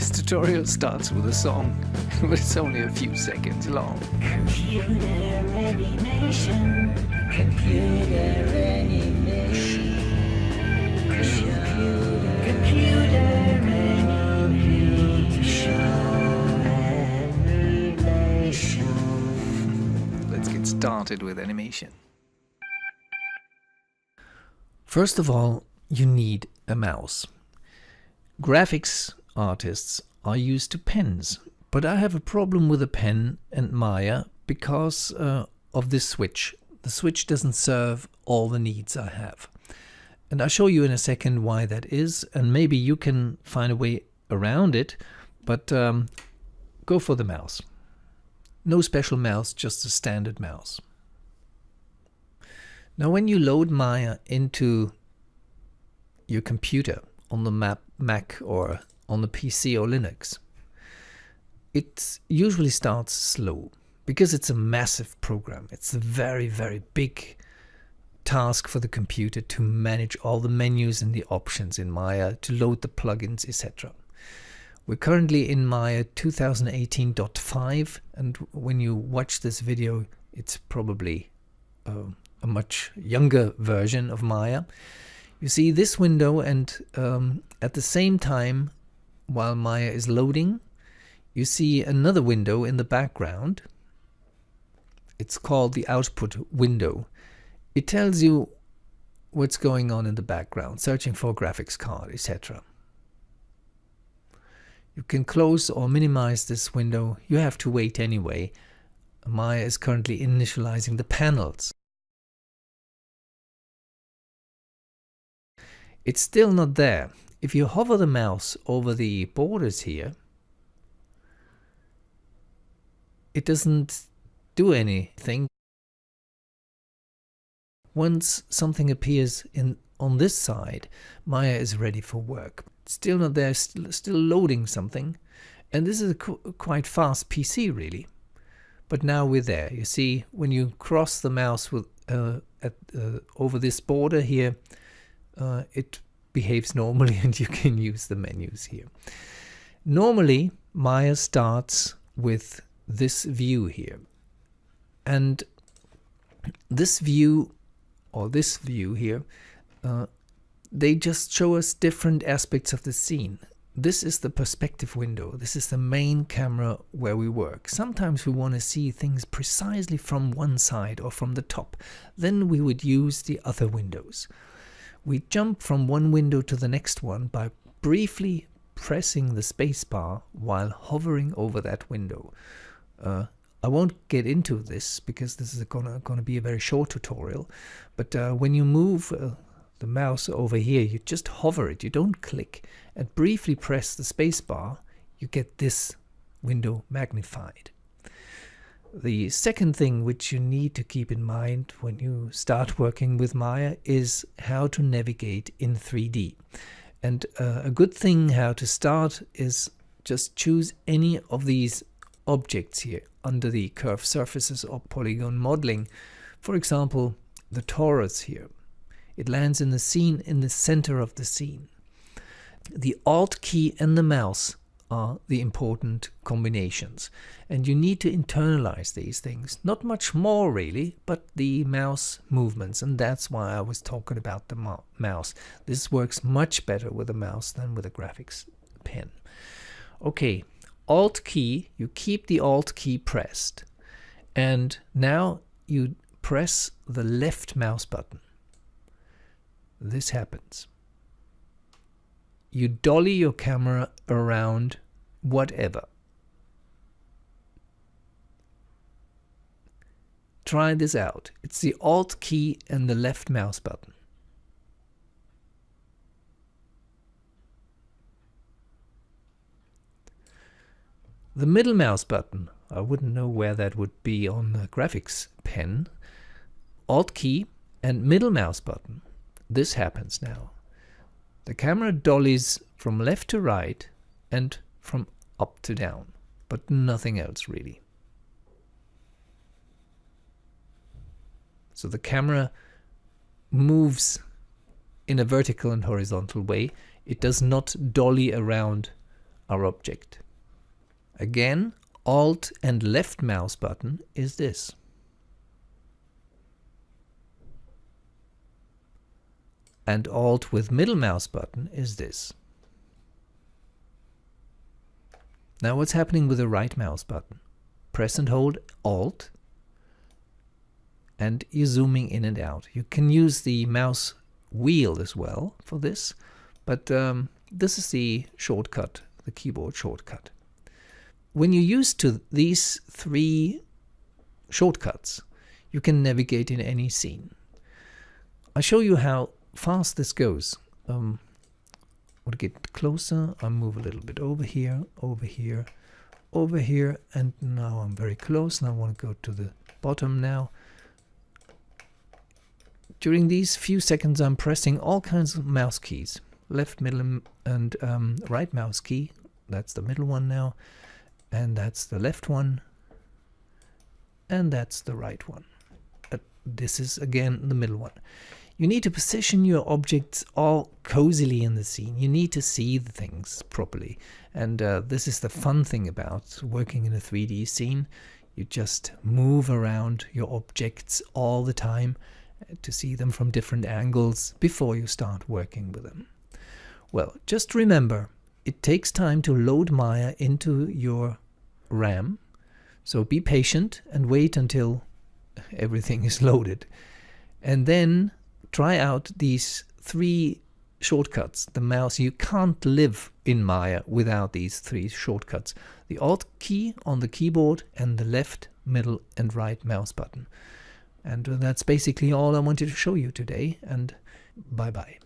This tutorial starts with a song, but it's only a few seconds long. Computer animation. Computer animation. Computer animation. Let's get started with animation. First of all, you need a mouse. Graphics artists are used to pens, but I have a problem with a pen and Maya because of this switch. The switch doesn't serve all the needs I have. And I'll show you in a second why that is, and maybe you can find a way around it, but go for the mouse. No special mouse, just a standard mouse. Now when you load Maya into your computer on the Mac or on the PC or Linux, it usually starts slow because it's a massive program. It's a very, very big task for the computer to manage all the menus and the options in Maya, to load the plugins, etc. We're currently in Maya 2018.5, and when you watch this video, it's probably a much younger version of Maya. You see this window, and at the same time, while Maya is loading, you see another window in the background. It's called the output window. It tells you what's going on in the background, searching for a graphics card, etc. You can close or minimize this window. You have to wait anyway. Maya is currently initializing the panels. It's still not there. If you hover the mouse over the borders here, it doesn't do anything. Once something appears on this side, Maya is ready for work. It's still not there, still loading something. And this is a quite fast PC really. But now we're there. You see, when you cross the mouse with, over this border here, it behaves normally and you can use the menus here. Normally, Maya starts with this view here. And this view, or this view here, they just show us different aspects of the scene. This is the perspective window. This is the main camera where we work. Sometimes we want to see things precisely from one side or from the top. Then we would use the other windows. We jump from one window to the next one by briefly pressing the spacebar while hovering over that window. I won't get into this because this is gonna be a very short tutorial, but when you move the mouse over here, you just hover it, you don't click, and briefly press the spacebar, you get this window magnified. The second thing which you need to keep in mind when you start working with Maya is how to navigate in 3D. And a good thing how to start is just choose any of these objects here under the curved surfaces or polygon modeling. For example, the torus here. It lands in the scene, in the center of the scene. The Alt key and the mouse are the important combinations, and you need to internalize these things. Not much more really, but the mouse movements, and that's why I was talking about the mouse. This works much better with a mouse than with a graphics pen. Okay, Alt key, you keep the Alt key pressed, and now you press the left mouse button. This happens. You dolly your camera around whatever. Try this out. It's the Alt key and the left mouse button. The middle mouse button, I wouldn't know where that would be on a graphics pen. Alt key and middle mouse button. This happens now. The camera dollies from left to right and from up to down, but nothing else really. So the camera moves in a vertical and horizontal way. It does not dolly around our object. Again, Alt and left mouse button is this. And Alt with middle mouse button is this. Now what's happening with the right mouse button? Press and hold Alt and you're zooming in and out. You can use the mouse wheel as well for this, but this is the shortcut, the keyboard shortcut. When you're used to these 3 shortcuts, you can navigate in any scene. I'll show you how fast this goes. I'll get closer. I'll move a little bit over here, over here, over here, and now I'm very close. Now I want to go to the bottom now. During these few seconds, I'm pressing all kinds of mouse keys. Left, middle, and right mouse key. That's the middle one now. And that's the left one. And that's the right one. This is, again, the middle one. You need to position your objects all cozily in the scene. You need to see the things properly. And this is the fun thing about working in a 3D scene. You just move around your objects all the time to see them from different angles before you start working with them. Well, just remember, it takes time to load Maya into your RAM. So be patient and wait until everything is loaded. And then try out these 3 shortcuts. The mouse, you can't live in Maya without these 3 shortcuts. The Alt key on the keyboard and the left, middle and right mouse button. And that's basically all I wanted to show you today, and bye-bye.